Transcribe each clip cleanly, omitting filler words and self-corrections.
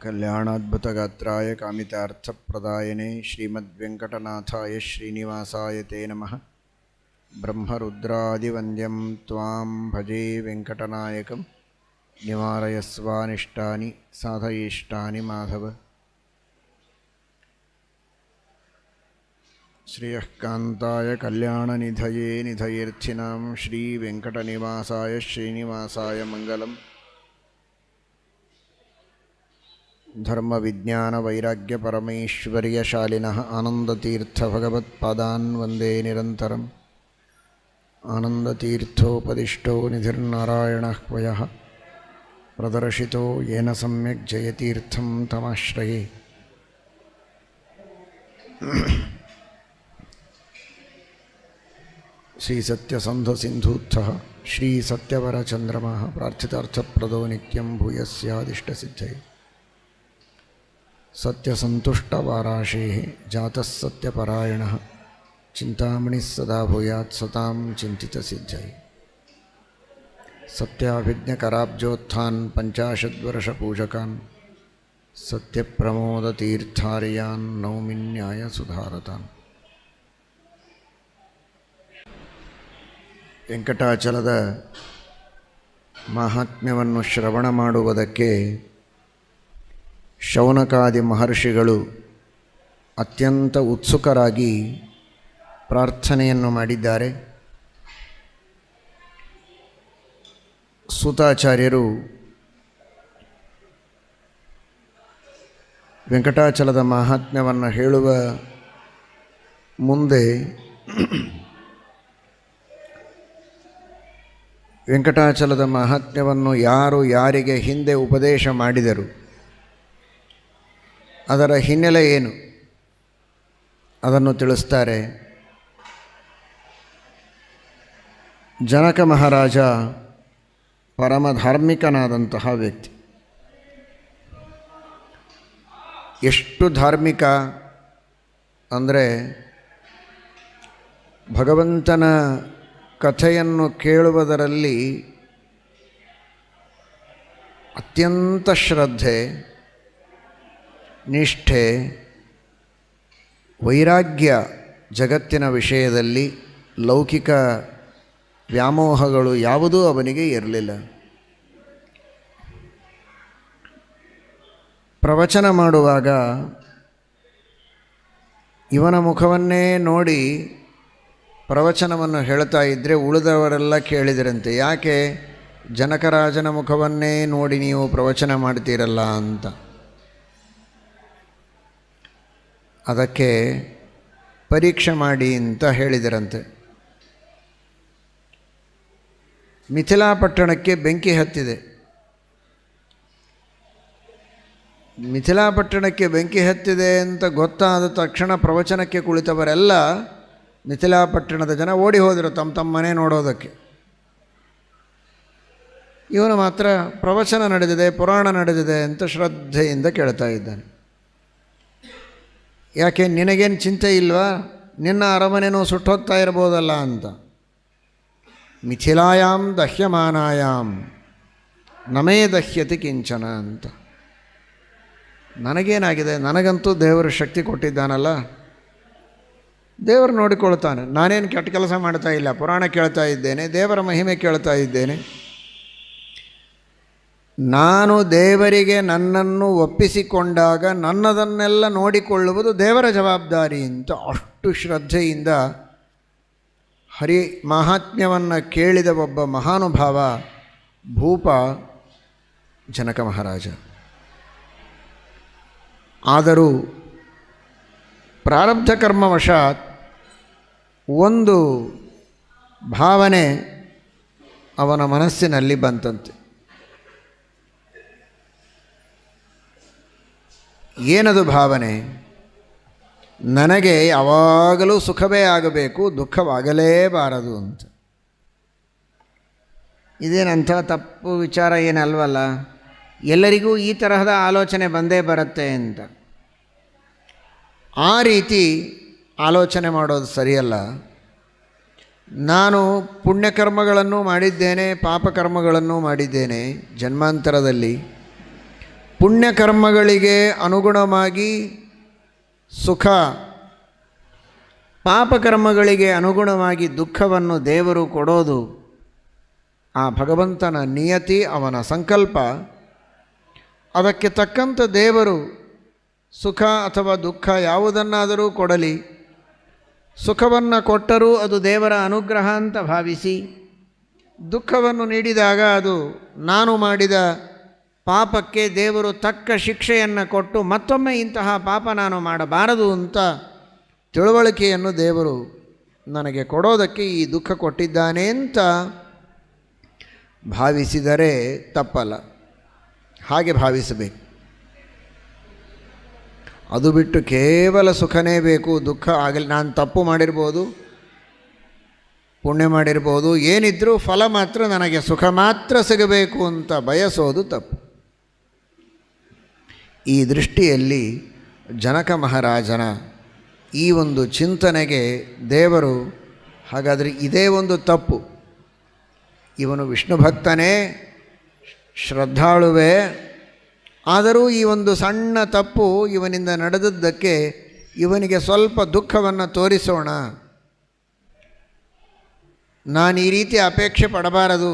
ಕಲ್ಯಾಣಾದ್ಭುತಗಾತ್ರಾಯ ಕಾಮಿತಾರ್ಥಪ್ರದಾಯನೇ ಶ್ರೀಮದ್ವೆಂಕಟನಾಥಾಯ ಶ್ರೀನಿವಾಸಾಯ ತೇ ನಮಃ. ಬ್ರಹ್ಮರುದ್ರಾದಿವಂದ್ಯಂ ತ್ವಾಂ ಭಜೆ ವೆಂಕಟನಾಯಕಂ. ನಿವಾರಯಸ್ವಾನಿಷ್ಟಾನಿ ಸಾಧಯಿಷ್ಟಾನಿ ಮಾಧವ. ಶ್ರಿಯಃ ಕಾಂತಾಯ ಕಲ್ಯಾಣನಿಧಯೇ ನಿಧಯೇರ್ಥಿನಾಂ ಶ್ರೀವೆಂಕಟನಿವಾಸಾಯ ಶ್ರೀನಿವಾಸಾಯ ಮಂಗಲಂ. ಧರ್ಮವಿಜ್ಞಾನವೈರಾಗ್ಯಪರಮೈಶ್ವರ್ಯಶಾಲಿನಃ ಆನಂದತೀರ್ಥಭಗವತ್ಪಾದಾನ್ ವಂದೇ ನಿರಂತರಂ. ಆನಂದತೀರ್ಥೋಪದಿಷ್ಟೋ ನಿಧಿರ್ನಾರಾಯಣಃ ವಯಃ ಪ್ರದರ್ಶಿತೋ ಯೇನ ಸಮ್ಯಕ್ ಜಯತೀರ್ಥಂ ತಮಾಶ್ರಯೇ. ಶ್ರೀಸತ್ಯಸಂಧಸಿಂಧೂತ್ಥಃ ಶ್ರೀಸತ್ಯವರಚಂದ್ರಮಃ ಪ್ರಾರ್ಥಿತಾರ್ಥಪ್ರದೋ ನಿತ್ಯಂ ಭೂಯಸ್ಯಾದಿಷ್ಟಸಿದ್ಧಯೇ. ಸತ್ಯಸಂತುಷ್ಟವಾರಾಶೇಃ ಜಾತಃ ಸತ್ಯಪರಾಯಣಃ ಚಿಂತಾಮಣಿಃ ಸದಾ ಭೂಯಾತ್ ಸತಾಂ ಚಿಂತಿತಸಿದ್ಧಯೇ. ಸತ್ಯಾಭಿಜ್ಞಕರಾಬ್ಜೋತ್ಥಾನ್ ಪಂಚಾಶದ್ವರ್ಷಪೂಜಕಾನ್ ಸತ್ಯಪ್ರಮೋದತೀರ್ಥಾರ್ಯಾನ್ ನೌಮಿನ್ಯಾಯ ಸುಧಾರತಾನ್. ವೆಂಕಟಾಚಲದ ಮಾಹಾತ್ಮ್ಯವನ್ನು ಶ್ರವಣ ಮಾಡುವುದಕ್ಕೆ ಶೌನಕಾದಿ ಮಹರ್ಷಿಗಳು ಅತ್ಯಂತ ಉತ್ಸುಕರಾಗಿ ಪ್ರಾರ್ಥನೆಯನ್ನು ಮಾಡಿದ್ದಾರೆ. ಸೂತಾಚಾರ್ಯರು ವೆಂಕಟಾಚಲದ ಮಾಹಾತ್ಮ್ಯವನ್ನು ಹೇಳುವ ಮುಂದೆ ವೆಂಕಟಾಚಲದ ಮಹಾತ್ಮ್ಯವನ್ನು ಯಾರು ಯಾರಿಗೆ ಹಿಂದೆ ಉಪದೇಶ ಮಾಡಿದರು, ಅದರ ಹಿನ್ನೆಲೆ ಏನು ಅದನ್ನು ತಿಳಿಸ್ತಾರೆ. ಜನಕ ಮಹಾರಾಜ ಪರಮಧಾರ್ಮಿಕನಾದಂತಹ ವ್ಯಕ್ತಿ. ಎಷ್ಟು ಧಾರ್ಮಿಕ ಅಂದರೆ ಭಗವಂತನ ಕಥೆಯನ್ನು ಕೇಳುವುದರಲ್ಲಿ ಅತ್ಯಂತ ಶ್ರದ್ಧೆ, ನಿಷ್ಠೆ, ವೈರಾಗ್ಯ. ಜಗತ್ತಿನ ವಿಷಯದಲ್ಲಿ ಲೌಕಿಕ ವ್ಯಾಮೋಹಗಳು ಯಾವುದೂ ಅವನಿಗೆ ಇರಲಿಲ್ಲ. ಪ್ರವಚನ ಮಾಡುವಾಗ ಇವನ ಮುಖವನ್ನೇ ನೋಡಿ ಪ್ರವಚನವನ್ನು ಹೇಳ್ತಾ ಇದ್ದರೆ ಉಳಿದವರೆಲ್ಲ ಕೇಳಿದರಂತೆ, ಯಾಕೆ ಜನಕರಾಜನ ಮುಖವನ್ನೇ ನೋಡಿ ನೀವು ಪ್ರವಚನ ಮಾಡ್ತೀರಲ್ಲ ಅಂತ. ಅದಕ್ಕೆ ಪರೀಕ್ಷೆ ಮಾಡಿ ಅಂತ ಹೇಳಿದರಂತೆ. ಮಿಥಿಲಾ ಪಟ್ಟಣಕ್ಕೆ ಬೆಂಕಿ ಹತ್ತಿದೆ. ಮಿಥಿಲಾ ಪಟ್ಟಣಕ್ಕೆ ಬೆಂಕಿ ಹತ್ತಿದೆ ಅಂತ ಗೊತ್ತಾದ ತಕ್ಷಣ ಪ್ರವಚನಕ್ಕೆ ಕುಳಿತವರೆಲ್ಲ ಮಿಥಿಲಾ ಪಟ್ಟಣದ ಜನ ಓಡಿ ಹೋದರು ತಮ್ಮ ಮನೆ ನೋಡೋದಕ್ಕೆ. ಇವನು ಮಾತ್ರ ಪ್ರವಚನ ನಡೆದಿದೆ, ಪುರಾಣ ನಡೆದಿದೆ ಅಂತ ಶ್ರದ್ಧೆಯಿಂದ ಕೇಳ್ತಾ ಇದ್ದಾನೆ. ಯಾಕೆ ನಿನಗೇನು ಚಿಂತೆ ಇಲ್ವಾ, ನಿನ್ನ ಅರಮನೆಯೂ ಸುಟ್ಟೋಗ್ತಾ ಇರ್ಬೋದಲ್ಲ ಅಂತ. ಮಿಥಿಲಾಯಾಮ್ ದಹ್ಯಮಾನಾಯಾಮ್ ನಮೇ ದಹ್ಯತಿ ಕಿಂಚನ ಅಂತ. ನನಗೇನಾಗಿದೆ, ನನಗಂತೂ ದೇವರು ಶಕ್ತಿ ಕೊಟ್ಟಿದ್ದಾನಲ್ಲ, ದೇವರು ನೋಡಿಕೊಳ್ತಾನೆ. ನಾನೇನು ಕೆಟ್ಟ ಕೆಲಸ ಮಾಡ್ತಾ ಇಲ್ಲ, ಪುರಾಣ ಕೇಳ್ತಾ ಇದ್ದೇನೆ, ದೇವರ ಮಹಿಮೆ ಕೇಳ್ತಾ ಇದ್ದೇನೆ. ನಾನು ದೇವರಿಗೆ ನನ್ನನ್ನು ಒಪ್ಪಿಸಿಕೊಂಡಾಗ ನನ್ನದನ್ನೆಲ್ಲ ನೋಡಿಕೊಳ್ಳುವುದು ದೇವರ ಜವಾಬ್ದಾರಿ ಅಂತ ಅಷ್ಟು ಶ್ರದ್ಧೆಯಿಂದ ಹರಿ ಮಹಾತ್ಮ್ಯವನ್ನು ಕೇಳಿದ ಒಬ್ಬ ಮಹಾನುಭಾವ ಭೂಪ ಜನಕ ಮಹಾರಾಜ. ಆದರೂ ಪ್ರಾರಬ್ಧ ಕರ್ಮವಶಾತ್ ಒಂದು ಭಾವನೆ ಅವನ ಮನಸ್ಸಿನಲ್ಲಿ ಬಂತಂತೆ. ಏನದು ಭಾವನೆ? ನನಗೆ ಯಾವಾಗಲೂ ಸುಖವೇ ಆಗಬೇಕು, ದುಃಖವಾಗಲೇಬಾರದು ಅಂತ. ಇದೇನಂಥ ತಪ್ಪು ವಿಚಾರ ಏನಲ್ವಲ್ಲ, ಎಲ್ಲರಿಗೂ ಈ ತರಹದ ಆಲೋಚನೆ ಬಂದೇ ಬರುತ್ತೆ ಅಂತ. ಆ ರೀತಿ ಆಲೋಚನೆ ಮಾಡೋದು ಸರಿಯಲ್ಲ. ನಾನು ಪುಣ್ಯಕರ್ಮಗಳನ್ನು ಮಾಡಿದ್ದೇನೆ, ಪಾಪಕರ್ಮಗಳನ್ನು ಮಾಡಿದ್ದೇನೆ. ಜನ್ಮಾಂತರದಲ್ಲಿ ಪುಣ್ಯಕರ್ಮಗಳಿಗೆ ಅನುಗುಣವಾಗಿ ಸುಖ, ಪಾಪಕರ್ಮಗಳಿಗೆ ಅನುಗುಣವಾಗಿ ದುಃಖವನ್ನು ದೇವರು ಕೊಡೋದು ಆ ಭಗವಂತನ ನಿಯತಿ, ಅವನ ಸಂಕಲ್ಪ. ಅದಕ್ಕೆ ತಕ್ಕಂಥ ದೇವರು ಸುಖ ಅಥವಾ ದುಃಖ ಯಾವುದನ್ನಾದರೂ ಕೊಡಲಿ, ಸುಖವನ್ನು ಕೊಟ್ಟರೂ ಅದು ದೇವರ ಅನುಗ್ರಹ ಅಂತ ಭಾವಿಸಿ, ದುಃಖವನ್ನು ನೀಡಿದಾಗ ಅದು ನಾನು ಮಾಡಿದ ಪಾಪಕ್ಕೆ ದೇವರು ತಕ್ಕ ಶಿಕ್ಷೆಯನ್ನು ಕೊಟ್ಟು ಮತ್ತೊಮ್ಮೆ ಇಂತಹ ಪಾಪ ನಾನು ಮಾಡಬಾರದು ಅಂತ ತಿಳುವಳಿಕೆಯನ್ನು ದೇವರು ನನಗೆ ಕೊಡೋದಕ್ಕೆ ಈ ದುಃಖ ಕೊಟ್ಟಿದ್ದಾನೆ ಅಂತ ಭಾವಿಸಿದರೆ ತಪ್ಪಲ್ಲ. ಹಾಗೆ ಭಾವಿಸಬೇಕು. ಅದು ಬಿಟ್ಟು ಕೇವಲ ಸುಖನೇ ಬೇಕು, ದುಃಖ ಆಗಲಿ, ನಾನು ತಪ್ಪು ಮಾಡಿರ್ಬೋದು, ಪುಣ್ಯ ಮಾಡಿರ್ಬೋದು, ಏನಿದ್ರೂ ಫಲ ಮಾತ್ರ ನನಗೆ ಸುಖ ಮಾತ್ರ ಸಿಗಬೇಕು ಅಂತ ಬಯಸೋದು ತಪ್ಪು. ಈ ದೃಷ್ಟಿಯಲ್ಲಿ ಜನಕ ಮಹಾರಾಜನ ಈ ಒಂದು ಚಿಂತನೆಗೆ ದೇವರು, ಹಾಗಾದರೆ ಇದೇ ಒಂದು ತಪ್ಪು, ಇವನು ವಿಷ್ಣು ಭಕ್ತನೇ, ಶ್ರದ್ಧಾಳುವೆ, ಆದರೂ ಈ ಒಂದು ಸಣ್ಣ ತಪ್ಪು ಇವನಿಂದ ನಡೆದದ್ದಕ್ಕೆ ಇವನಿಗೆ ಸ್ವಲ್ಪ ದುಃಖವನ್ನು ತೋರಿಸೋಣ, ನಾನು ಈ ರೀತಿ ಅಪೇಕ್ಷೆ ಪಡಬಾರದು,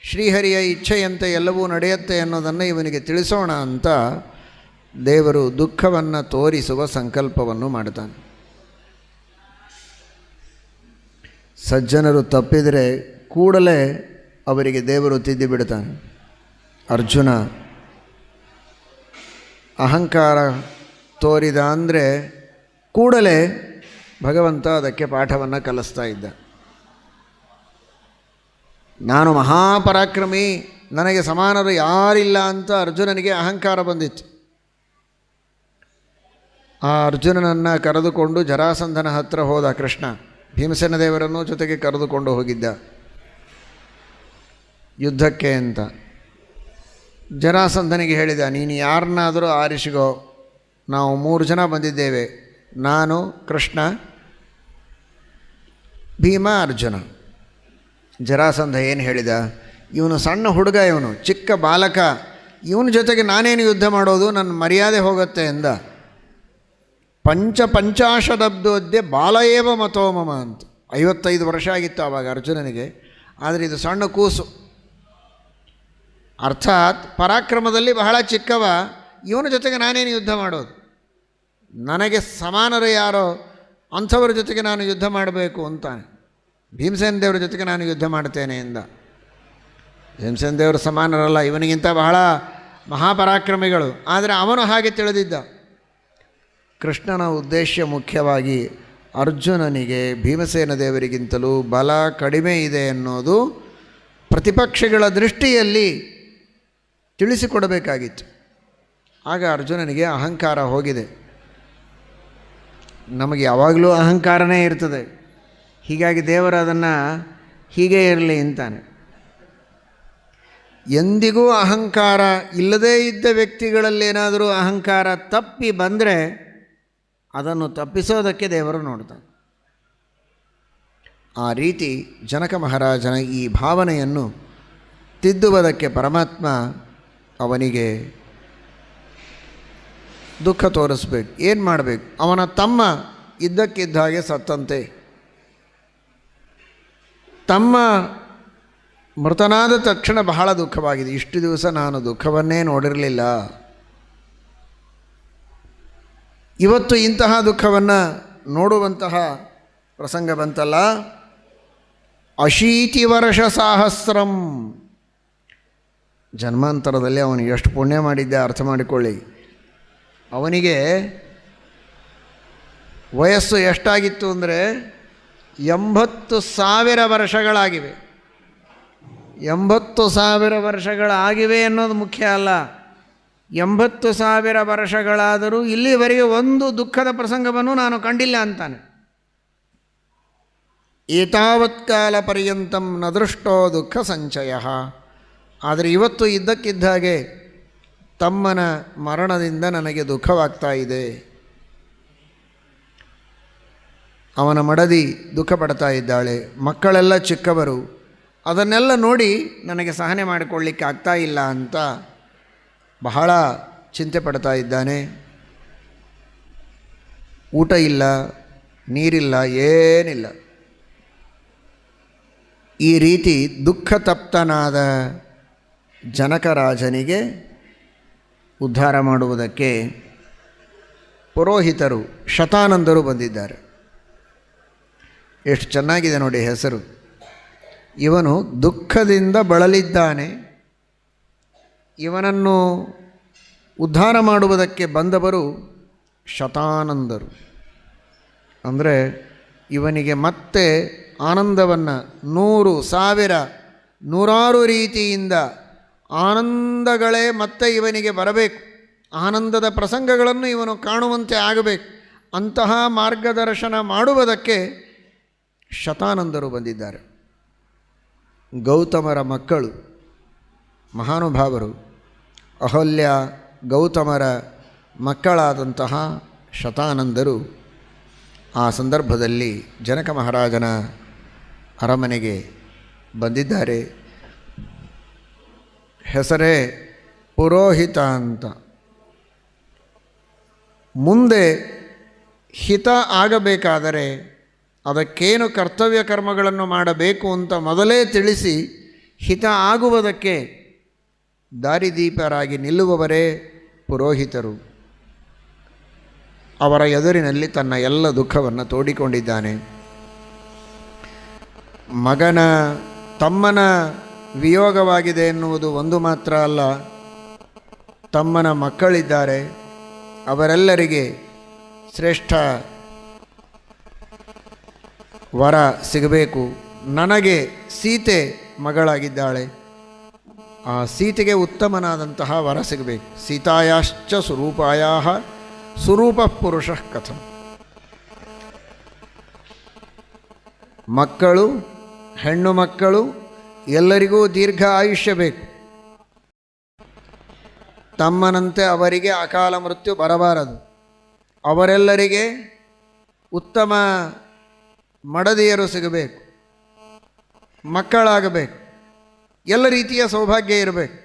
ಶ್ರೀಹರಿಯ ಇಚ್ಛೆಯಂತೆ ಎಲ್ಲವೂ ನಡೆಯುತ್ತೆ ಅನ್ನೋದನ್ನು ಇವನಿಗೆ ತಿಳಿಸೋಣ ಅಂತ ದೇವರು ದುಃಖವನ್ನು ತೋರಿಸುವ ಸಂಕಲ್ಪವನ್ನು ಮಾಡ್ತಾನೆ. ಸಜ್ಜನರು ತಪ್ಪಿದರೆ ಕೂಡಲೇ ಅವರಿಗೆ ದೇವರು ತಿದ್ದಿ ಬಿಡ್ತಾನೆ. ಅರ್ಜುನ ಅಹಂಕಾರ ತೋರಿದ ಅಂದರೆ ಕೂಡಲೇ ಭಗವಂತ ಅದಕ್ಕೆ ಪಾಠವನ್ನು ಕಲಿಸ್ತಾ ಇದ್ದ. ನಾನು ಮಹಾಪರಾಕ್ರಮಿ, ನನಗೆ ಸಮಾನರು ಯಾರಿಲ್ಲ ಅಂತ ಅರ್ಜುನನಿಗೆ ಅಹಂಕಾರ ಬಂದಿತ್ತು. ಆ ಅರ್ಜುನನನ್ನು ಕರೆದುಕೊಂಡು ಜರಾಸಂಧನ ಹತ್ತಿರ ಹೋದ ಕೃಷ್ಣ. ಭೀಮಸೇನ ದೇವರನ್ನು ಜೊತೆಗೆ ಕರೆದುಕೊಂಡು ಹೋಗಿದ್ದ ಯುದ್ಧಕ್ಕೆ ಅಂತ. ಜರಾಸಂಧನಿಗೆ ಹೇಳಿದ, ನೀನು ಯಾರನ್ನಾದರೂ ಆರಿಸಿಗೋ, ನಾವು 3 ಜನ ಬಂದಿದ್ದೇವೆ, ನಾನು, ಕೃಷ್ಣ, ಭೀಮ, ಅರ್ಜುನ. ಜರಾಸಂಧ ಏನು ಹೇಳಿದ, ಇವನು ಸಣ್ಣ ಹುಡುಗ, ಇವನು ಚಿಕ್ಕ ಬಾಲಕ, ಇವನ ಜೊತೆಗೆ ನಾನೇನು ಯುದ್ಧ ಮಾಡೋದು, ನನ್ನ ಮರ್ಯಾದೆ ಹೋಗುತ್ತೆ ಎಂದ. ಪಂಚಾಶದಬ್ದೋದ್ಯ ಬಾಲಯೇವ ಮತೋಮಮ ಅಂತ. 55 ವರ್ಷ ಆಗಿತ್ತು ಆವಾಗ ಅರ್ಜುನನಿಗೆ, ಆದರೆ ಇದು ಸಣ್ಣ ಕೂಸು, ಅರ್ಥಾತ್ ಪರಾಕ್ರಮದಲ್ಲಿ ಬಹಳ ಚಿಕ್ಕವ, ಇವನ ಜೊತೆಗೆ ನಾನೇನು ಯುದ್ಧ ಮಾಡೋದು, ನನಗೆ ಸಮಾನರು ಯಾರೋ ಅಂಥವ್ರ ಜೊತೆಗೆ ನಾನು ಯುದ್ಧ ಮಾಡಬೇಕು ಅಂತಾನೆ. ಭೀಮಸೇನ ದೇವರ ಜೊತೆಗೆ ನಾನು ಯುದ್ಧ ಮಾಡ್ತೇನೆ ಎಂದ. ಭೀಮಸೇನ ದೇವರು ಸಮಾನರಲ್ಲ, ಇವನಿಗಿಂತ ಬಹಳ ಮಹಾಪರಾಕ್ರಮಿಗಳು, ಆದರೆ ಅವನು ಹಾಗೆ ತಿಳಿದಿದ್ದ. ಕೃಷ್ಣನ ಉದ್ದೇಶ ಮುಖ್ಯವಾಗಿ ಅರ್ಜುನನಿಗೆ ಭೀಮಸೇನ ದೇವರಿಗಿಂತಲೂ ಬಲ ಕಡಿಮೆ ಇದೆ ಅನ್ನೋದು ಪ್ರತಿಪಕ್ಷಗಳ ದೃಷ್ಟಿಯಲ್ಲಿ ತಿಳಿಸಿಕೊಡಬೇಕಾಗಿತ್ತು. ಆಗ ಅರ್ಜುನನಿಗೆ ಅಹಂಕಾರ ಹೋಗಿದೆ. ನಮಗೆ ಯಾವಾಗಲೂ ಅಹಂಕಾರನೇ ಇರ್ತದೆ, ಹೀಗಾಗಿ ದೇವರು ಅದನ್ನು ಹೀಗೆ ಇರಲಿ ಅಂತಾನೆ. ಎಂದಿಗೂ ಅಹಂಕಾರ ಇಲ್ಲದೇ ಇದ್ದ ವ್ಯಕ್ತಿಗಳಲ್ಲೇನಾದರೂ ಅಹಂಕಾರ ತಪ್ಪಿ ಬಂದರೆ ಅದನ್ನು ತಪ್ಪಿಸೋದಕ್ಕೆ ದೇವರು ನೋಡ್ತಾನೆ. ಆ ರೀತಿ ಜನಕ ಮಹಾರಾಜನ ಈ ಭಾವನೆಯನ್ನು ತಿದ್ದುವುದಕ್ಕೆ ಪರಮಾತ್ಮ ಅವನಿಗೆ ದುಃಖ ತೋರಿಸ್ಬೇಕು. ಏನು ಮಾಡಬೇಕು? ಅವನ ತಮ್ಮ ಇದ್ದಕ್ಕಿದ್ದ ಹಾಗೆ ಸತ್ತಂತೆ. ತಮ್ಮ ಮೃತನಾದ ತಕ್ಷಣ ಬಹಳ ದುಃಖವಾಗಿದೆ. ಇಷ್ಟು ದಿವಸ ನಾನು ದುಃಖವನ್ನೇ ನೋಡಿರಲಿಲ್ಲ, ಇವತ್ತು ಇಂತಹ ದುಃಖವನ್ನು ನೋಡುವಂತಹ ಪ್ರಸಂಗ ಬಂತಲ್ಲ. 80 ವರ್ಷ ಸಾಹಸ್ರಂ, ಜನ್ಮಾಂತರದಲ್ಲಿ ಅವನು ಎಷ್ಟು ಪುಣ್ಯ ಮಾಡಿದ್ದೆ ಅರ್ಥ ಮಾಡಿಕೊಳ್ಳಿ. ಅವನಿಗೆ ವಯಸ್ಸು ಎಷ್ಟಾಗಿತ್ತು ಅಂದರೆ 80,000 ವರ್ಷಗಳಾಗಿವೆ. 80,000 ವರ್ಷಗಳಾಗಿವೆ ಅನ್ನೋದು ಮುಖ್ಯ ಅಲ್ಲ, 80,000 ವರ್ಷಗಳಾದರೂ ಇಲ್ಲಿವರೆಗೆ ಒಂದು ದುಃಖದ ಪ್ರಸಂಗವನ್ನು ನಾನು ಕಂಡಿಲ್ಲ ಅಂತಾನೆ. ಏತಾವತ್ ಕಾಲ ಪರ್ಯಂತಂ ನ ದೃಷ್ಟೋ ದುಃಖ ಸಂಚಯ. ಆದರೆ ಇವತ್ತು ಇದ್ದಕ್ಕಿದ್ದ ಹಾಗೆ ತಮ್ಮನ ಮರಣದಿಂದ ನನಗೆ ದುಃಖವಾಗ್ತಾ ಇದೆ. ಅವನ ಮಡದಿ ದುಃಖ ಪಡ್ತಾ ಇದ್ದಾಳೆ, ಮಕ್ಕಳೆಲ್ಲ ಚಿಕ್ಕವರು, ಅದನ್ನೆಲ್ಲ ನೋಡಿ ನನಗೆ ಸಹನೆ ಮಾಡಿಕೊಳ್ಳಿಕ್ಕೆ ಆಗ್ತಾ ಇಲ್ಲ ಅಂತ ಬಹಳ ಚಿಂತೆ ಪಡ್ತಾ ಇದ್ದಾನೆ. ಊಟ ಇಲ್ಲ, ನೀರಿಲ್ಲ, ಏನಿಲ್ಲ. ಈ ರೀತಿ ದುಃಖತಪ್ತನಾದ ಜನಕರಾಜನಿಗೆ ಉದ್ಧಾರ ಮಾಡುವುದಕ್ಕೆ ಪುರೋಹಿತರು ಶತಾನಂದರು ಬಂದಿದ್ದಾರೆ. ಎಷ್ಟು ಚೆನ್ನಾಗಿದೆ ನೋಡಿ ಹೆಸರು. ಇವನು ದುಃಖದಿಂದ ಬಳಲಿದ್ದಾನೆ. ಇವನನ್ನು ಉದ್ಧಾರ ಮಾಡುವುದಕ್ಕೆ ಬಂದವರು ಶತಾನಂದರು. ಅಂದರೆ ಇವನಿಗೆ ಮತ್ತೆ ಆನಂದವನ್ನು 100, 1000, 100 ರೀತಿಯಿಂದ ಆನಂದಗಳೇ ಮತ್ತೆ ಇವನಿಗೆ ಬರಬೇಕು. ಆನಂದದ ಪ್ರಸಂಗಗಳನ್ನು ಇವನು ಕಾಣುವಂತೆ ಆಗಬೇಕು. ಅಂತಹ ಮಾರ್ಗದರ್ಶನ ಮಾಡುವುದಕ್ಕೆ ಶತಾನಂದರು ಬಂದಿದ್ದಾರೆ. ಗೌತಮರ ಮಕ್ಕಳು, ಮಹಾನುಭಾವರು, ಅಹಲ್ಯ ಗೌತಮರ ಮಕ್ಕಳಾದಂತಹ ಶತಾನಂದರು ಆ ಸಂದರ್ಭದಲ್ಲಿ ಜನಕ ಮಹಾರಾಜನ ಅರಮನೆಗೆ ಬಂದಿದ್ದಾರೆ. ಹೆಸರೇ ಪುರೋಹಿತ ಅಂತ. ಮುಂದೆ ಹಿತ ಆಗಬೇಕಾದರೆ ಅದಕ್ಕೇನು ಕರ್ತವ್ಯ ಕರ್ಮಗಳನ್ನು ಮಾಡಬೇಕು ಅಂತ ಮೊದಲೇ ತಿಳಿಸಿ ಹಿತ ಆಗುವುದಕ್ಕೆ ದಾರಿದೀಪರಾಗಿ ನಿಲ್ಲುವವರೇ ಪುರೋಹಿತರು. ಅವರ ಎದುರಿನಲ್ಲಿ ತನ್ನ ಎಲ್ಲ ದುಃಖವನ್ನು ತೋಡಿಕೊಂಡಿದ್ದಾನೆ. ತಮ್ಮನ ವಿಯೋಗವಾಗಿದೆ ಎನ್ನುವುದು ಒಂದು ಮಾತ್ರ ಅಲ್ಲ, ತಮ್ಮನ ಮಕ್ಕಳಿದ್ದಾರೆ. ಅವರೆಲ್ಲರಿಗೆ ಶ್ರೇಷ್ಠ ವರ ಸಿಗಬೇಕು. ನನಗೆ ಸೀತೆ ಮಗಳಾಗಿದ್ದಾಳೆ, ಆ ಸೀತೆಗೆ ಉತ್ತಮನಾದಂತಹ ವರ ಸಿಗಬೇಕು. ಸೀತಾಯಾಶ್ಚ ಸ್ವರೂಪಾಯಾ ಸ್ವರೂಪ ಪುರುಷ ಕಥಂ. ಮಕ್ಕಳು, ಹೆಣ್ಣು ಮಕ್ಕಳು ಎಲ್ಲರಿಗೂ ದೀರ್ಘ ಆಯುಷ್ಯ ಬೇಕು. ತಮ್ಮನಂತೆ ಅವರಿಗೆ ಅಕಾಲ ಮೃತ್ಯು ಬರಬಾರದು. ಅವರೆಲ್ಲರಿಗೆ ಉತ್ತಮ ಮಡದಿಯರು ಸಿಗಬೇಕು, ಮಕ್ಕಳಾಗಬೇಕು, ಎಲ್ಲ ರೀತಿಯ ಸೌಭಾಗ್ಯ ಇರಬೇಕು.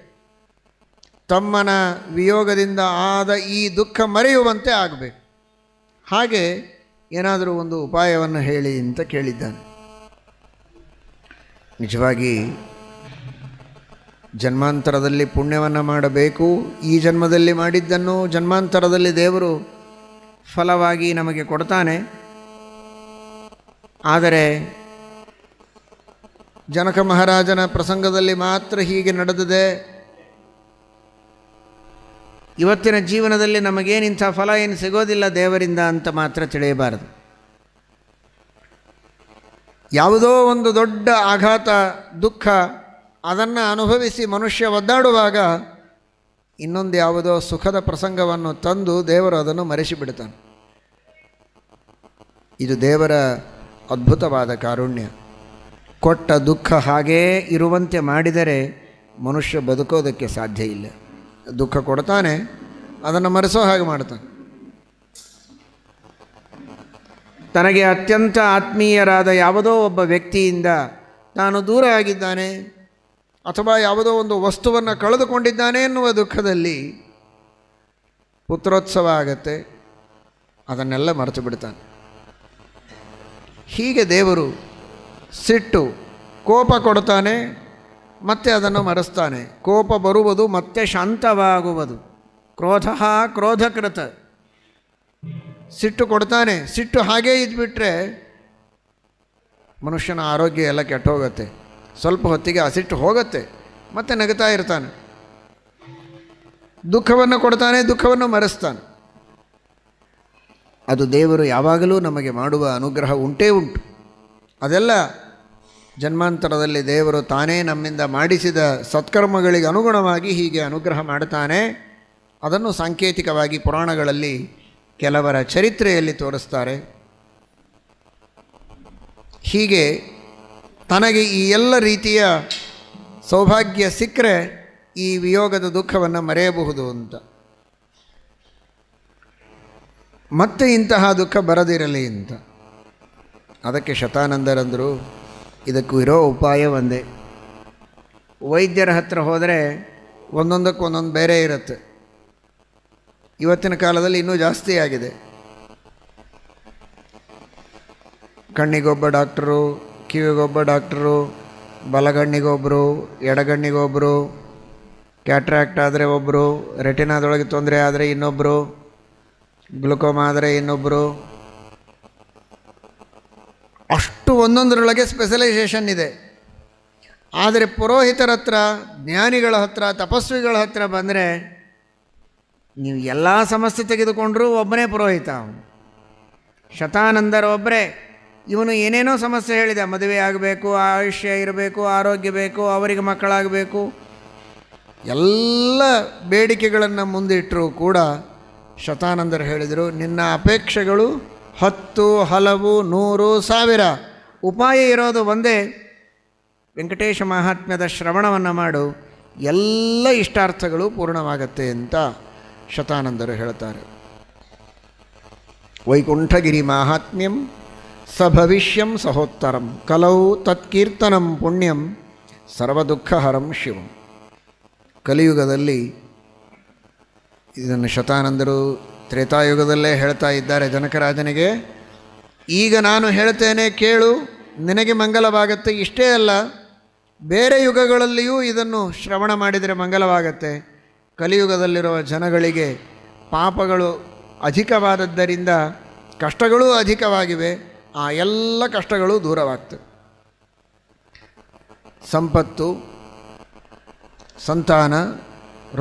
ತಮ್ಮನ ವಿಯೋಗದಿಂದ ಆದ ಈ ದುಃಖ ಮರೆಯುವಂತೆ ಆಗಬೇಕು. ಹಾಗೆ ಏನಾದರೂ ಒಂದು ಉಪಾಯವನ್ನು ಹೇಳಿ ಅಂತ ಕೇಳಿದ್ದಾನೆ. ನಿಜವಾಗಿ ಜನ್ಮಾಂತರದಲ್ಲಿ ಪುಣ್ಯವನ್ನು ಮಾಡಬೇಕು. ಈ ಜನ್ಮದಲ್ಲಿ ಮಾಡಿದ್ದನ್ನು ಜನ್ಮಾಂತರದಲ್ಲಿ ದೇವರು ಫಲವಾಗಿ ನಮಗೆ ಕೊಡ್ತಾನೆ. ಆದರೆ ಜನಕ ಮಹಾರಾಜನ ಪ್ರಸಂಗದಲ್ಲಿ ಮಾತ್ರ ಹೀಗೆ ನಡೆದಿದೆ. ಇವತ್ತಿನ ಜೀವನದಲ್ಲಿ ನಮಗೇನಿಂಥ ಫಲ ಏನು ಸಿಗೋದಿಲ್ಲ ದೇವರಿಂದ ಅಂತ ಮಾತ್ರ ತಿಳಿಯಬಾರದು. ಯಾವುದೋ ಒಂದು ದೊಡ್ಡ ಆಘಾತ, ದುಃಖ, ಅದನ್ನು ಅನುಭವಿಸಿ ಮನುಷ್ಯ ಒದ್ದಾಡುವಾಗ ಇನ್ನೊಂದು ಯಾವುದೋ ಸುಖದ ಪ್ರಸಂಗವನ್ನು ತಂದು ದೇವರು ಅದನ್ನು ಮರೆಸಿಬಿಡ್ತಾನೆ. ಇದು ದೇವರ ಅದ್ಭುತವಾದ ಕಾರುಣ್ಯ. ಕೊಟ್ಟ ದುಃಖ ಹಾಗೇ ಇರುವಂತೆ ಮಾಡಿದರೆ ಮನುಷ್ಯ ಬದುಕೋದಕ್ಕೆ ಸಾಧ್ಯ ಇಲ್ಲ. ದುಃಖ ಕೊಡ್ತಾನೆ, ಅದನ್ನು ಮರೆಸೋ ಹಾಗೆ ಮಾಡ್ತಾನೆ. ತನಗೆ ಅತ್ಯಂತ ಆತ್ಮೀಯರಾದ ಯಾವುದೋ ಒಬ್ಬ ವ್ಯಕ್ತಿಯಿಂದ ತಾನು ದೂರ ಆಗಿದ್ದಾನೆ ಅಥವಾ ಯಾವುದೋ ಒಂದು ವಸ್ತುವನ್ನು ಕಳೆದುಕೊಂಡಿದ್ದಾನೆ ಎನ್ನುವ ದುಃಖದಲ್ಲಿ ಪುತ್ರೋತ್ಸವ ಆಗತ್ತೆ, ಅದನ್ನೆಲ್ಲ ಮರೆತು ಬಿಡ್ತಾನೆ. ಹೀಗೆ ದೇವರು ಸಿಟ್ಟು, ಕೋಪ ಕೊಡ್ತಾನೆ, ಮತ್ತೆ ಅದನ್ನು ಮರೆಸ್ತಾನೆ. ಕೋಪ ಬರುವುದು ಮತ್ತೆ ಶಾಂತವಾಗುವುದು. ಕ್ರೋಧ ಕ್ರೋಧಕೃತ. ಸಿಟ್ಟು ಕೊಡ್ತಾನೆ, ಸಿಟ್ಟು ಹಾಗೇ ಇದ್ಬಿಟ್ರೆ ಮನುಷ್ಯನ ಆರೋಗ್ಯ ಎಲ್ಲ ಕೆಟ್ಟೋಗುತ್ತೆ. ಸ್ವಲ್ಪ ಹೊತ್ತಿಗೆ ಆ ಸಿಟ್ಟು ಹೋಗುತ್ತೆ, ಮತ್ತೆ ನಗುತ್ತಾ ಇರ್ತಾನೆ. ದುಃಖವನ್ನು ಕೊಡ್ತಾನೆ, ದುಃಖವನ್ನು ಮರೆಸ್ತಾನೆ. ಅದು ದೇವರು ಯಾವಾಗಲೂ ನಮಗೆ ಮಾಡುವ ಅನುಗ್ರಹ ಉಂಟೇ ಉಂಟು. ಅದೆಲ್ಲ ಜನ್ಮಾಂತರದಲ್ಲಿ ದೇವರು ತಾನೇ ನಮ್ಮಿಂದ ಮಾಡಿಸಿದ ಸತ್ಕರ್ಮಗಳಿಗೆ ಅನುಗುಣವಾಗಿ ಹೀಗೆ ಅನುಗ್ರಹ ಮಾಡ್ತಾನೆ. ಅದನ್ನು ಸಾಂಕೇತಿಕವಾಗಿ ಪುರಾಣಗಳಲ್ಲಿ ಕೆಲವರ ಚರಿತ್ರೆಯಲ್ಲಿ ತೋರಿಸ್ತಾರೆ. ಹೀಗೆ ತನಗೆ ಈ ಎಲ್ಲ ರೀತಿಯ ಸೌಭಾಗ್ಯ ಸಿಕ್ಕರೆ ಈ ವಿಯೋಗದ ದುಃಖವನ್ನು ಮರೆಯಬಹುದು ಅಂತ. ಮತ್ತೆ ಇಂತಹ ದುಃಖ ಬರದಿರಲಿ ಅಂತ. ಅದಕ್ಕೆ ಶತಾನಂದರಂದರು, ಇದಕ್ಕೂ ಇರೋ ಉಪಾಯ ಒಂದೇ. ವೈದ್ಯರ ಹತ್ರ ಹೋದರೆ ಒಂದೊಂದಕ್ಕೆ ಒಂದೊಂದು ಬೇರೆ ಇರುತ್ತೆ. ಇವತ್ತಿನ ಕಾಲದಲ್ಲಿ ಇನ್ನೂ ಜಾಸ್ತಿ ಆಗಿದೆ. ಕಣ್ಣಿಗೊಬ್ಬ ಡಾಕ್ಟರು, ಕಿವಿಗೊಬ್ಬ ಡಾಕ್ಟರು, ಬಲಗಣ್ಣಿಗೊಬ್ಬರು, ಎಡಗಣ್ಣಿಗೊಬ್ಬರು, ಕ್ಯಾಟ್ರಾಕ್ಟ್ ಆದರೆ ಒಬ್ಬರು, ರೆಟಿನಾದೊಳಗೆ ತೊಂದರೆ ಆದರೆ ಇನ್ನೊಬ್ಬರು, ಗ್ಲುಕೋಮಾ ಆದರೆ ಇನ್ನೊಬ್ಬರು, ಅಷ್ಟು ಒಂದೊಂದರೊಳಗೆ ಸ್ಪೆಷಲೈಸೇಷನ್ ಇದೆ. ಆದರೆ ಪುರೋಹಿತರ ಹತ್ರ, ಜ್ಞಾನಿಗಳ ಹತ್ರ, ತಪಸ್ವಿಗಳ ಹತ್ರ ಬಂದರೆ ನೀವು ಎಲ್ಲ ಸಮಸ್ಯೆ ತೆಗೆದುಕೊಂಡರೂ ಒಬ್ಬನೇ ಪುರೋಹಿತ. ಶತಾನಂದರು ಒಬ್ಬರೇ. ಇವನು ಏನೇನೋ ಸಮಸ್ಯೆ ಹೇಳಿದ, ಮದುವೆ ಆಗಬೇಕು, ಆಯುಷ್ಯ ಇರಬೇಕು, ಆರೋಗ್ಯ ಬೇಕು, ಅವರಿಗೆ ಮಕ್ಕಳಾಗಬೇಕು, ಎಲ್ಲ ಬೇಡಿಕೆಗಳನ್ನು ಮುಂದಿಟ್ಟರೂ ಕೂಡ ಶತಾನಂದರು ಹೇಳಿದರು, ನಿನ್ನ ಅಪೇಕ್ಷೆಗಳು 10, ಹಲವು, 100, 1000. ಉಪಾಯ ಇರೋದು ಒಂದೇ, ವೆಂಕಟೇಶ ಮಹಾತ್ಮ್ಯದ ಶ್ರವಣವನ್ನು ಮಾಡು, ಎಲ್ಲ ಇಷ್ಟಾರ್ಥಗಳು ಪೂರ್ಣವಾಗತ್ತೆ ಅಂತ ಶತಾನಂದರು ಹೇಳ್ತಾರೆ. ವೈಕುಂಠಗಿರಿ ಮಾಹಾತ್ಮ್ಯಂ ಸ ಭವಿಷ್ಯಂ ಸಹೋತ್ತರಂ ಕಲೌ ತತ್ಕೀರ್ತನಂ ಪುಣ್ಯಂ ಸರ್ವದುಃಖಹರಂ ಶಿವಂ. ಕಲಿಯುಗದಲ್ಲಿ ಇದನ್ನು ಶತಾನಂದರು ತ್ರೇತಾಯುಗದಲ್ಲೇ ಹೇಳ್ತಾ ಇದ್ದಾರೆ ಜನಕರಾಜನಿಗೆ. ಈಗ ನಾನು ಹೇಳ್ತೇನೆ ಕೇಳು, ನಿನಗೆ ಮಂಗಲವಾಗತ್ತೆ. ಇಷ್ಟೇ ಅಲ್ಲ, ಬೇರೆ ಯುಗಗಳಲ್ಲಿಯೂ ಇದನ್ನು ಶ್ರವಣ ಮಾಡಿದರೆ ಮಂಗಲವಾಗತ್ತೆ. ಕಲಿಯುಗದಲ್ಲಿರುವ ಜನಗಳಿಗೆ ಪಾಪಗಳು ಅಧಿಕವಾದದ್ದರಿಂದ ಕಷ್ಟಗಳೂ ಅಧಿಕವಾಗಿವೆ. ಆ ಎಲ್ಲ ಕಷ್ಟಗಳು ದೂರವಾಗ್ತವೆ. ಸಂಪತ್ತು, ಸಂತಾನ,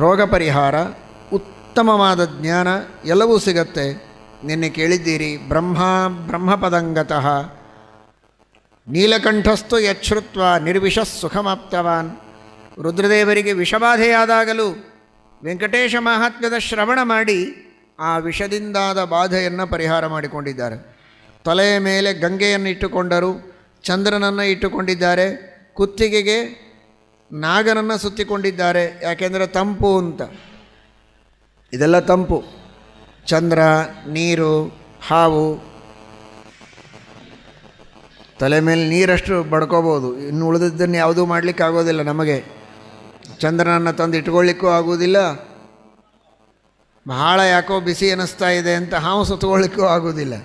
ರೋಗ ಪರಿಹಾರ, ಉತ್ತಮವಾದ ಜ್ಞಾನ ಎಲ್ಲವೂ ಸಿಗತ್ತೆ. ನಿನ್ನೆ ಕೇಳಿದ್ದೀರಿ, ಬ್ರಹ್ಮಪದಂಗತಃ ನೀಲಕಂಠಸ್ತು ಯಚ್ಛ್ರುತ್ವ ನಿರ್ವಿಷ ಸುಖಮಾಪ್ತವಾನ್. ರುದ್ರದೇವರಿಗೆ ವಿಷಬಾಧೆಯಾದಾಗಲೂ ವೆಂಕಟೇಶ ಮಹಾತ್ಮ್ಯದ ಶ್ರವಣ ಮಾಡಿ ಆ ವಿಷದಿಂದಾದ ಬಾಧೆಯನ್ನು ಪರಿಹಾರ ಮಾಡಿಕೊಂಡಿದ್ದಾರೆ. ತಲೆಯ ಮೇಲೆ ಗಂಗೆಯನ್ನು ಇಟ್ಟುಕೊಂಡರು, ಚಂದ್ರನನ್ನು ಇಟ್ಟುಕೊಂಡಿದ್ದಾರೆ, ಕುತ್ತಿಗೆಗೆ ನಾಗನನ್ನು ಸುತ್ತಿಕೊಂಡಿದ್ದಾರೆ. ಯಾಕೆಂದರೆ ತಂಪು ಅಂತ. ಇದೆಲ್ಲ ತಂಪು. ಚಂದ್ರ, ನೀರು, ಹಾವು. ತಲೆ ಮೇಲೆ ನೀರಷ್ಟು ಬಡ್ಕೋಬೋದು, ಇನ್ನು ಉಳಿದಿದ್ದನ್ನು ಯಾವುದೂ ಮಾಡಲಿಕ್ಕಾಗೋದಿಲ್ಲ ನಮಗೆ. ಚಂದ್ರನನ್ನು ತಂದು ಇಟ್ಕೊಳ್ಳಿಕ್ಕೂ ಆಗೋದಿಲ್ಲ. ಬಹಳ ಯಾಕೋ ಬಿಸಿ ಅನ್ನಿಸ್ತಾ ಇದೆ ಅಂತ ಹಾವು ಸುತ್ತಕೊಳ್ಳಿಕ್ಕೂ ಆಗೋದಿಲ್ಲ.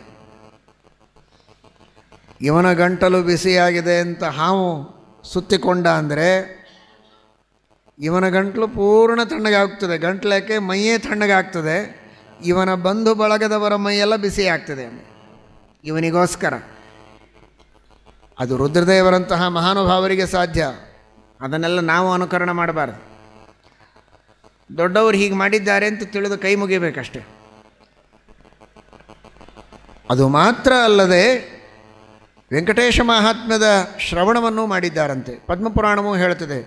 ಇವನ ಗಂಟಲು ಬಿಸಿಯಾಗಿದೆ ಅಂತ ಹಾವು ಸುತ್ತಿಕೊಂಡ ಅಂದರೆ ಇವನ ಗಂಟಲು ಪೂರ್ಣ ತಣ್ಣಗಾಗ್ತದೆ. ಗಂಟ್ಲಕ್ಕೆ ಮೈಯೇ ತಣ್ಣಗಾಗ್ತದೆ. ಇವನ ಬಂಧು ಬಳಗದವರ ಮೈಯೆಲ್ಲ ಬಿಸಿ ಆಗ್ತದೆ ಇವನಿಗೋಸ್ಕರ. ಅದು ರುದ್ರದೇವರಂತಹ ಮಹಾನುಭಾವರಿಗೆ ಸಾಧ್ಯ. ಅದನ್ನೆಲ್ಲ ನಾವು ಅನುಕರಣೆ ಮಾಡಬಾರ್ದು. ದೊಡ್ಡವರು ಹೀಗೆ ಮಾಡಿದ್ದಾರೆ ಅಂತ ತಿಳಿದು ಕೈ ಮುಗಿಬೇಕಷ್ಟೆ. ಅದು ಮಾತ್ರ ಅಲ್ಲದೆ ವೆಂಕಟೇಶ ಮಹಾತ್ಮ್ಯದ ಶ್ರವಣವನ್ನು ಮಾಡಿದ್ದಾರಂತೆ. ಪದ್ಮಪುರಾಣವೂ ಹೇಳ್ತದೆ,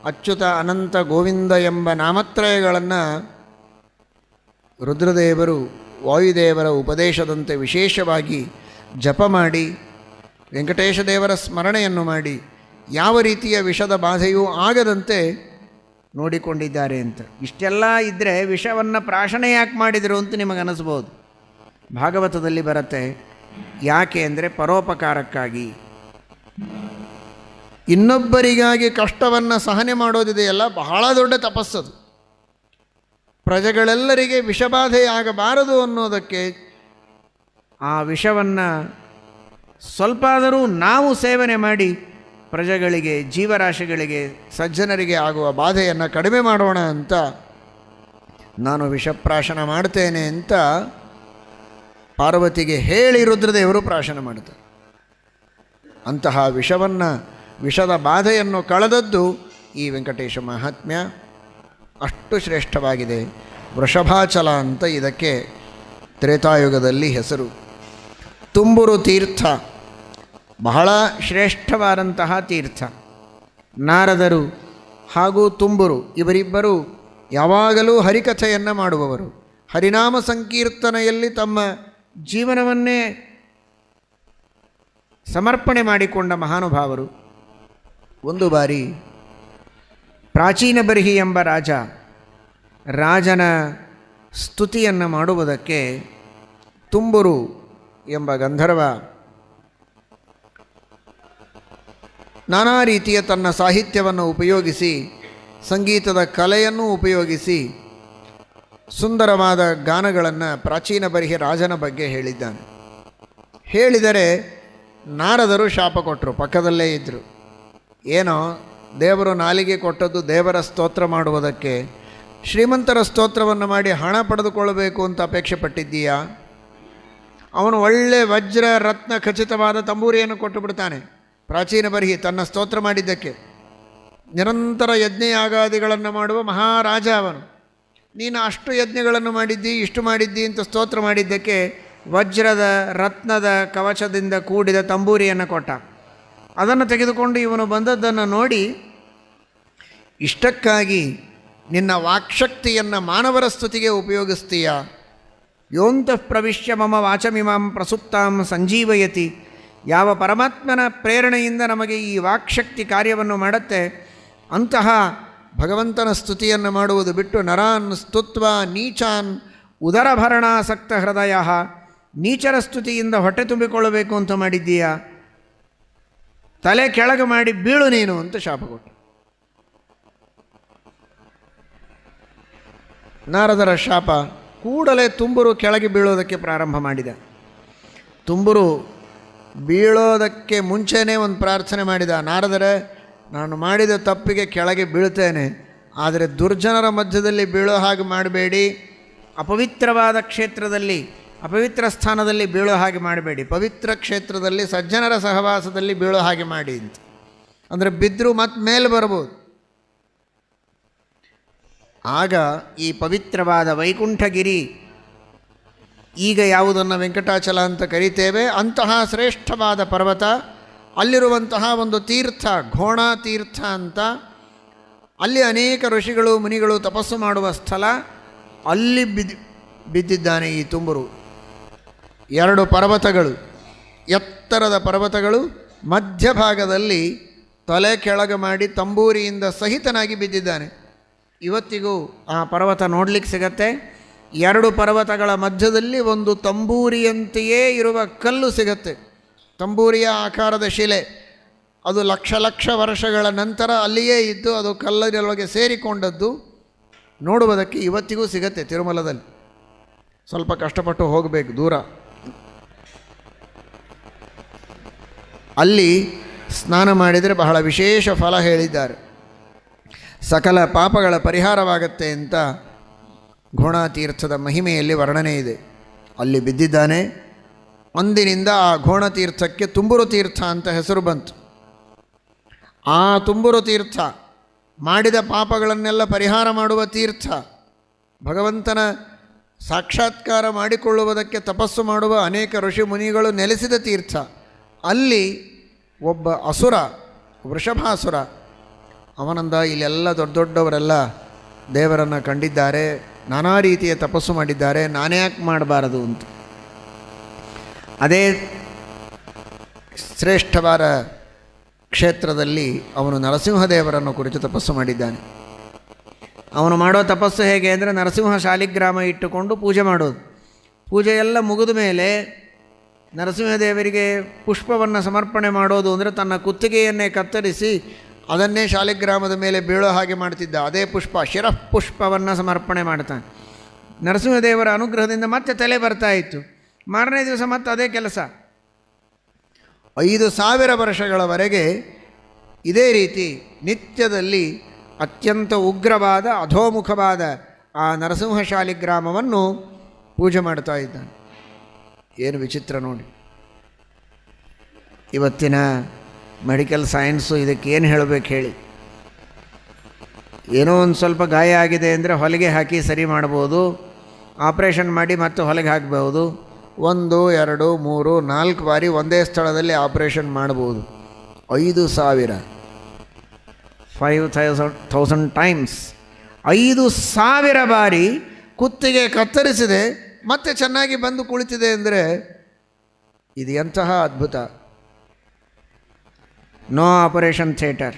ಅಚ್ಯುತ ಅನಂತ ಗೋವಿಂದ ಎಂಬ ನಾಮತ್ರಯಗಳನ್ನು ರುದ್ರದೇವರು ವಾಯುದೇವರ ಉಪದೇಶದಂತೆ ವಿಶೇಷವಾಗಿ ಜಪ ಮಾಡಿ ವೆಂಕಟೇಶ ದೇವರ ಸ್ಮರಣೆಯನ್ನು ಮಾಡಿ ಯಾವ ರೀತಿಯ ವಿಷದ ಬಾಧೆಯೂ ಆಗದಂತೆ ನೋಡಿಕೊಂಡಿದ್ದಾರೆ ಅಂತ. ಇಷ್ಟೆಲ್ಲ ಇದ್ದರೆ ವಿಷವನ್ನು ಪ್ರಾಶನ ಯಾಕೆ ಮಾಡಿದರು ಅಂತ ನಿಮಗನ್ನಿಸ್ಬೋದು. ಭಾಗವತದಲ್ಲಿ ಬರುತ್ತೆ, ಯಾಕೆ ಅಂದರೆ ಪರೋಪಕಾರಕ್ಕಾಗಿ. ಇನ್ನೊಬ್ಬರಿಗಾಗಿ ಕಷ್ಟವನ್ನು ಸಹನೆ ಮಾಡೋದಿದೆಯಲ್ಲ, ಬಹಳ ದೊಡ್ಡ ತಪಸ್ಸದು. ಪ್ರಜೆಗಳೆಲ್ಲರಿಗೆ ವಿಷಬಾಧೆಯಾಗಬಾರದು ಅನ್ನೋದಕ್ಕೆ ಆ ವಿಷವನ್ನು ಸ್ವಲ್ಪ ಆದರೂ ನಾವು ಸೇವನೆ ಮಾಡಿ ಪ್ರಜೆಗಳಿಗೆ, ಜೀವರಾಶಿಗಳಿಗೆ, ಸಜ್ಜನರಿಗೆ ಆಗುವ ಬಾಧೆಯನ್ನು ಕಡಿಮೆ ಮಾಡೋಣ ಅಂತ ನಾನು ವಿಷಪ್ರಾಶನ ಮಾಡ್ತೇನೆ ಅಂತ ಪಾರ್ವತಿಗೆ ಹೇಳಿ ರುದ್ರದೇವರು ಪ್ರಾಶನ ಮಾಡ್ತಾರೆ. ಅಂತಹ ವಿಷದ ಬಾಧೆಯನ್ನು ಕಳೆದದ್ದು ಈ ವೆಂಕಟೇಶ ಮಹಾತ್ಮ್ಯ. ಅಷ್ಟು ಶ್ರೇಷ್ಠವಾಗಿದೆ. ವೃಷಭಾಚಲ ಅಂತ ಇದಕ್ಕೆ ತ್ರೇತಾಯುಗದಲ್ಲಿ ಹೆಸರು. ತುಂಬುರು ತೀರ್ಥ ಬಹಳ ಶ್ರೇಷ್ಠವಾದಂತಹ ತೀರ್ಥ. ನಾರದರು ಹಾಗೂ ತುಂಬುರು ಇವರಿಬ್ಬರು ಯಾವಾಗಲೂ ಹರಿಕಥೆಯನ್ನು ಮಾಡುವವರು. ಹರಿನಾಮ ಸಂಕೀರ್ತನೆಯಲ್ಲಿ ತಮ್ಮ ಜೀವನವನ್ನೇ ಸಮರ್ಪಣೆ ಮಾಡಿಕೊಂಡ ಮಹಾನುಭಾವರು. ಒಂದು ಬಾರಿ ಪ್ರಾಚೀನ ಬರ್ಹಿ ಎಂಬ ರಾಜನ ಸ್ತುತಿಯನ್ನು ಮಾಡುವುದಕ್ಕೆ ತುಂಬುರು ಎಂಬ ಗಂಧರ್ವ ನಾನಾ ರೀತಿಯ ತನ್ನ ಸಾಹಿತ್ಯವನ್ನು ಉಪಯೋಗಿಸಿ ಸಂಗೀತದ ಕಲೆಯನ್ನು ಉಪಯೋಗಿಸಿ ಸುಂದರವಾದ ಗಾನಗಳನ್ನು ಪ್ರಾಚೀನ ಬರಿಹ ರಾಜನ ಬಗ್ಗೆ ಹೇಳಿದ್ದಾನೆ. ಹೇಳಿದರೆ ನಾರದರು ಶಾಪ ಕೊಟ್ಟರು, ಪಕ್ಕದಲ್ಲೇ ಇದ್ದರು. ಏನೋ ದೇವರು ನಾಲಿಗೆ ಕೊಟ್ಟದ್ದು ದೇವರ ಸ್ತೋತ್ರ ಮಾಡುವುದಕ್ಕೆ, ಶ್ರೀಮಂತರ ಸ್ತೋತ್ರವನ್ನು ಮಾಡಿ ಹಣ ಪಡೆದುಕೊಳ್ಳಬೇಕು ಅಂತ ಅಪೇಕ್ಷೆ ಪಟ್ಟಿದ್ದೀಯಾ? ಅವನು ಒಳ್ಳೆ ವಜ್ರ ರತ್ನ ಖಚಿತವಾದ ತಂಬೂರಿಯನ್ನು ಕೊಟ್ಟು ಬಿಡ್ತಾನೆ. ಪ್ರಾಚೀನ ಬರಿಹಿ ತನ್ನ ಸ್ತೋತ್ರ ಮಾಡಿದ್ದಕ್ಕೆ ನಿರಂತರ ಯಜ್ಞಯಾಗಾದಿಗಳನ್ನು ಮಾಡುವ ಮಹಾರಾಜ ಅವನು. ನೀನು ಅಷ್ಟು ಯಜ್ಞಗಳನ್ನು ಮಾಡಿದ್ದಿ, ಇಷ್ಟು ಮಾಡಿದ್ದಿ ಅಂತ ಸ್ತೋತ್ರ ಮಾಡಿದ್ದಕ್ಕೆ ವಜ್ರದ ರತ್ನದ ಕವಚದಿಂದ ಕೂಡಿದ ತಂಬೂರಿಯನ್ನು ಕೊಟ್ಟ. ಅದನ್ನು ತೆಗೆದುಕೊಂಡು ಇವನು ಬಂದದ್ದನ್ನು ನೋಡಿ, ಇಷ್ಟಕ್ಕಾಗಿ ನಿನ್ನ ವಾಕ್ಶಕ್ತಿಯನ್ನು ಮಾನವರ ಸ್ತುತಿಗೆ ಉಪಯೋಗಿಸ್ತೀಯಾ? ಯೋಂತಃ ಪ್ರವಿಶ್ಯ ಮಮ ವಾಚಮಿಮಾಂ ಪ್ರಸುಪ್ತಾಂ ಸಂಜೀವಯತಿ. ಯಾವ ಪರಮಾತ್ಮನ ಪ್ರೇರಣೆಯಿಂದ ನಮಗೆ ಈ ವಾಕ್ಶಕ್ತಿ ಕಾರ್ಯವನ್ನು ಮಾಡುತ್ತೆ, ಅಂತಹ ಭಗವಂತನ ಸ್ತುತಿಯನ್ನು ಮಾಡುವುದು ಬಿಟ್ಟು ನರಾನ್ ಸ್ತುತ್ವ ನೀಚಾನ್ ಉದರಭರಣಾಸಕ್ತ ಹೃದಯ, ನೀಚರ ಸ್ತುತಿಯಿಂದ ಹೊಟ್ಟೆ ತುಂಬಿಕೊಳ್ಳಬೇಕು ಅಂತ ಮಾಡಿದ್ದೀಯಾ? ತಲೆ ಕೆಳಗೆ ಮಾಡಿ ಬೀಳು ನೀನು ಅಂತ ಶಾಪ ಕೊಟ್ಟು. ನಾರದರ ಶಾಪ ಕೂಡಲೇ ತುಂಬುರು ಕೆಳಗೆ ಬೀಳೋದಕ್ಕೆ ಪ್ರಾರಂಭ ಮಾಡಿದ. ತುಂಬುರು ಬೀಳೋದಕ್ಕೆ ಮುಂಚೆನೇ ಒಂದು ಪ್ರಾರ್ಥನೆ ಮಾಡಿದ, ನಾರದರೆ ನಾನು ಮಾಡಿದ ತಪ್ಪಿಗೆ ಕೆಳಗೆ ಬೀಳ್ತೇನೆ, ಆದರೆ ದುರ್ಜನರ ಮಧ್ಯದಲ್ಲಿ ಬೀಳೋ ಹಾಗೆ ಮಾಡಬೇಡಿ, ಅಪವಿತ್ರವಾದ ಕ್ಷೇತ್ರದಲ್ಲಿ ಅಪವಿತ್ರ ಸ್ಥಾನದಲ್ಲಿ ಬೀಳೋ ಹಾಗೆ ಮಾಡಬೇಡಿ, ಪವಿತ್ರ ಕ್ಷೇತ್ರದಲ್ಲಿ ಸಜ್ಜನರ ಸಹವಾಸದಲ್ಲಿ ಬೀಳೋ ಹಾಗೆ ಮಾಡಿ ಅಂತ. ಅಂದರೆ ಬಿದ್ದರೂ ಮತ್ತೆ ಮೇಲೆ ಬರ್ಬೋದು. ಆಗ ಈ ಪವಿತ್ರವಾದ ವೈಕುಂಠಗಿರಿ, ಈಗ ಯಾವುದನ್ನು ವೆಂಕಟಾಚಲ ಅಂತ ಕರಿತೇವೆ, ಅಂತಹ ಶ್ರೇಷ್ಠವಾದ ಪರ್ವತ, ಅಲ್ಲಿರುವಂತಹ ಒಂದು ತೀರ್ಥ ಘೋಣ ತೀರ್ಥ ಅಂತ, ಅಲ್ಲಿ ಅನೇಕ ಋಷಿಗಳು ಮುನಿಗಳು ತಪಸ್ಸು ಮಾಡುವ ಸ್ಥಳ, ಅಲ್ಲಿ ಬಿದ್ದಿದ್ದಾನೆ ಈ ತುಂಬುರು. 2 ಪರ್ವತಗಳು, ಎತ್ತರದ ಪರ್ವತಗಳು, ಮಧ್ಯಭಾಗದಲ್ಲಿ ತಲೆ ಕೆಳಗೆ ಮಾಡಿ ತಂಬೂರಿಯಿಂದ ಸಹಿತನಾಗಿ ಬಿದ್ದಿದ್ದಾನೆ. ಇವತ್ತಿಗೂ ಆ ಪರ್ವತ ನೋಡಲಿಕ್ಕೆ ಸಿಗತ್ತೆ. 2 ಪರ್ವತಗಳ ಮಧ್ಯದಲ್ಲಿ ಒಂದು ತಂಬೂರಿಯಂತೆಯೇ ಇರುವ ಕಲ್ಲು ಸಿಗತ್ತೆ, ತಂಬೂರಿಯ ಆಕಾರದ ಶಿಲೆ. ಅದು ಲಕ್ಷ ಲಕ್ಷ ವರ್ಷಗಳ ನಂತರ ಅಲ್ಲಿಯೇ ಇದ್ದು ಅದು ಕಲ್ಲಿನೊಳಗೆ ಸೇರಿಕೊಂಡದ್ದು. ನೋಡುವುದಕ್ಕೆ ಇವತ್ತಿಗೂ ಸಿಗತ್ತೆ ತಿರುಮಲದಲ್ಲಿ. ಸ್ವಲ್ಪ ಕಷ್ಟಪಟ್ಟು ಹೋಗಬೇಕು, ದೂರ. ಅಲ್ಲಿ ಸ್ನಾನ ಮಾಡಿದರೆ ಬಹಳ ವಿಶೇಷ ಫಲ ಹೇಳಿದ್ದಾರೆ, ಸಕಲ ಪಾಪಗಳ ಪರಿಹಾರವಾಗತ್ತೆ ಅಂತ ಘೋಣಾತೀರ್ಥದ ಮಹಿಮೆಯಲ್ಲಿ ವರ್ಣನೆ ಇದೆ. ಅಲ್ಲಿ ಬಿದ್ದಿದ್ದಾನೆ. ಅಂದಿನಿಂದ ಆ ಘೋಣತೀರ್ಥಕ್ಕೆ ತುಂಬುರು ತೀರ್ಥ ಅಂತ ಹೆಸರು ಬಂತು. ಆ ತುಂಬುರು ತೀರ್ಥ ಮಾಡಿದ ಪಾಪಗಳನ್ನೆಲ್ಲ ಪರಿಹಾರ ಮಾಡುವ ತೀರ್ಥ, ಭಗವಂತನ ಸಾಕ್ಷಾತ್ಕಾರ ಮಾಡಿಕೊಳ್ಳುವುದಕ್ಕೆ ತಪಸ್ಸು ಮಾಡುವ ಅನೇಕ ಋಷಿ ಮುನಿಗಳು ನೆಲೆಸಿದ ತೀರ್ಥ. ಅಲ್ಲಿ ಒಬ್ಬ ಅಸುರ, ವೃಷಭಾಸುರ, ಅವನಂದ ಇಲ್ಲೆಲ್ಲ ದೊಡ್ಡ ದೊಡ್ಡವರೆಲ್ಲ ದೇವರನ್ನು ಕಂಡಿದ್ದಾರೆ, ನಾನಾ ರೀತಿಯ ತಪಸ್ಸು ಮಾಡಿದ್ದಾರೆ, ನಾನೇ ಯಾಕೆ ಮಾಡಬಾರದು ಅಂತ. ಅದೇ ಶ್ರೇಷ್ಠವಾದ ಕ್ಷೇತ್ರದಲ್ಲಿ ಅವನು ನರಸಿಂಹದೇವರನ್ನು ಕುರಿತು ತಪಸ್ಸು ಮಾಡಿದ್ದಾನೆ. ಅವನು ಮಾಡೋ ತಪಸ್ಸು ಹೇಗೆ ಅಂದರೆ, ನರಸಿಂಹ ಶಾಲಿಗ್ರಾಮ ಇಟ್ಟುಕೊಂಡು ಪೂಜೆ ಮಾಡೋದು. ಪೂಜೆ ಎಲ್ಲ ಮುಗಿದ ಮೇಲೆ ನರಸಿಂಹದೇವರಿಗೆ ಪುಷ್ಪವನ್ನು ಸಮರ್ಪಣೆ ಮಾಡೋದು ಅಂದರೆ ತನ್ನ ಕುತ್ತಿಗೆಯನ್ನೇ ಕತ್ತರಿಸಿ ಅದನ್ನೇ ಶಾಲಿಗ್ರಾಮದ ಮೇಲೆ ಬೀಳೋ ಹಾಗೆ ಮಾಡ್ತಿದ್ದ. ಅದೇ ಪುಷ್ಪ, ಶಿರಃ ಪುಷ್ಪವನ್ನು ಸಮರ್ಪಣೆ ಮಾಡ್ತಾನೆ. ನರಸಿಂಹದೇವರ ಅನುಗ್ರಹದಿಂದ ಮತ್ತೆ ತಲೆ ಬರ್ತಾ ಇತ್ತು. ಮಾರನೇ ದಿವಸ ಮತ್ತೆ ಅದೇ ಕೆಲಸ. 5000 ವರ್ಷಗಳವರೆಗೆ ಇದೇ ರೀತಿ ನಿತ್ಯದಲ್ಲಿ ಅತ್ಯಂತ ಉಗ್ರವಾದ ಅಧೋಮುಖವಾದ ಆ ನರಸಿಂಹ ಶಾಲಿಗ್ರಾಮವನ್ನು ಪೂಜೆ ಮಾಡ್ತಾ ಇದ್ದಾನೆ. ಏನು ವಿಚಿತ್ರ ನೋಡಿ. ಇವತ್ತಿನ ಮೆಡಿಕಲ್ ಸೈನ್ಸು ಇದಕ್ಕೇನು ಹೇಳಬೇಕು ಹೇಳಿ. ಏನೋ ಒಂದು ಸ್ವಲ್ಪ ಗಾಯ ಆಗಿದೆ ಅಂದರೆ ಹೊಲಿಗೆ ಹಾಕಿ ಸರಿ ಮಾಡ್ಬೋದು, ಆಪ್ರೇಷನ್ ಮಾಡಿ ಮತ್ತೆ ಹೊಲಿಗೆ ಹಾಕಬಹುದು. 1, 2, 3, 4 ಬಾರಿ ಒಂದೇ ಸ್ಥಳದಲ್ಲಿ ಆಪ್ರೇಷನ್ ಮಾಡ್ಬೋದು. 5,000 ಟೈಮ್ಸ್ 5,000 ಬಾರಿ ಕುತ್ತಿಗೆ ಕತ್ತರಿಸಿದೆ ಮತ್ತೆ ಚೆನ್ನಾಗಿ ಬಂದು ಕುಳಿತಿದೆ ಅಂದರೆ ಇದು ಎಂತಹ ಅದ್ಭುತ. ನೋ ಆಪರೇಷನ್ ಥಿಯೇಟರ್,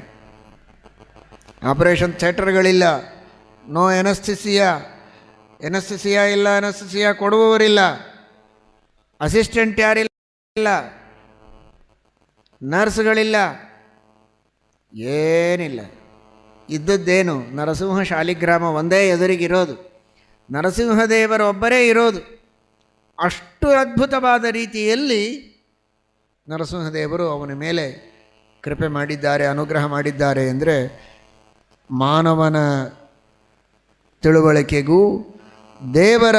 ಆಪರೇಷನ್ ಥಿಯೇಟರ್ಗಳಿಲ್ಲ. ನೋ ಎನಸ್ಥಿಸಿಯಾ ಇಲ್ಲ, ಎನಸ್ಥಿಸಿಯಾ ಕೊಡುವವರಿಲ್ಲ, ಅಸಿಸ್ಟೆಂಟ್ ಯಾರಿಲ್ಲ, ನರ್ಸ್ಗಳಿಲ್ಲ, ಏನಿಲ್ಲ. ಇದ್ದದ್ದೇನು ನರಸಿಂಹ ಶಾಲಿಗ್ರಾಮ ಒಂದೇ ಎದುರಿಗಿರೋದು, ನರಸಿಂಹದೇವರೊಬ್ಬರೇ ಇರೋದು. ಅಷ್ಟು ಅದ್ಭುತವಾದ ರೀತಿಯಲ್ಲಿ ನರಸಿಂಹದೇವರು ಅವನ ಮೇಲೆ ಕೃಪೆ ಮಾಡಿದ್ದಾರೆ, ಅನುಗ್ರಹ ಮಾಡಿದ್ದಾರೆ. ಅಂದರೆ ಮಾನವನ ತಿಳುವಳಿಕೆಗೂ ದೇವರ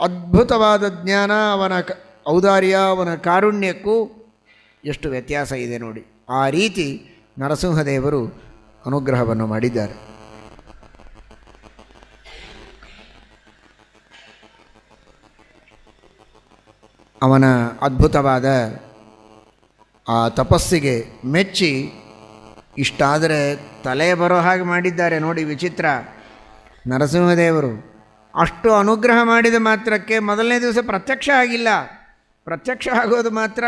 ಅದ್ಭುತವಾದ ಜ್ಞಾನ, ಅವನ ಔದಾರ್ಯ, ಅವನ ಕಾರುಣ್ಯಕ್ಕೂ ಎಷ್ಟು ವ್ಯತ್ಯಾಸ ಇದೆ ನೋಡಿ. ಆ ರೀತಿ ನರಸಿಂಹದೇವರು ಅನುಗ್ರಹವನ್ನು ಮಾಡಿದ್ದಾರೆ. ಅವನ ಅದ್ಭುತವಾದ ಆ ತಪಸ್ಸಿಗೆ ಮೆಚ್ಚಿ ಇಷ್ಟಾದರೆ ತಲೆ ಬರೋ ಹಾಗೆ ಮಾಡಿದ್ದಾರೆ ನೋಡಿ. ವಿಚಿತ್ರ. ನರಸಿಂಹದೇವರು ಅಷ್ಟು ಅನುಗ್ರಹ ಮಾಡಿದ ಮಾತ್ರಕ್ಕೆ ಮೊದಲನೇ ದಿವಸ ಪ್ರತ್ಯಕ್ಷ ಆಗಿಲ್ಲ. ಪ್ರತ್ಯಕ್ಷ ಆಗೋದು ಮಾತ್ರ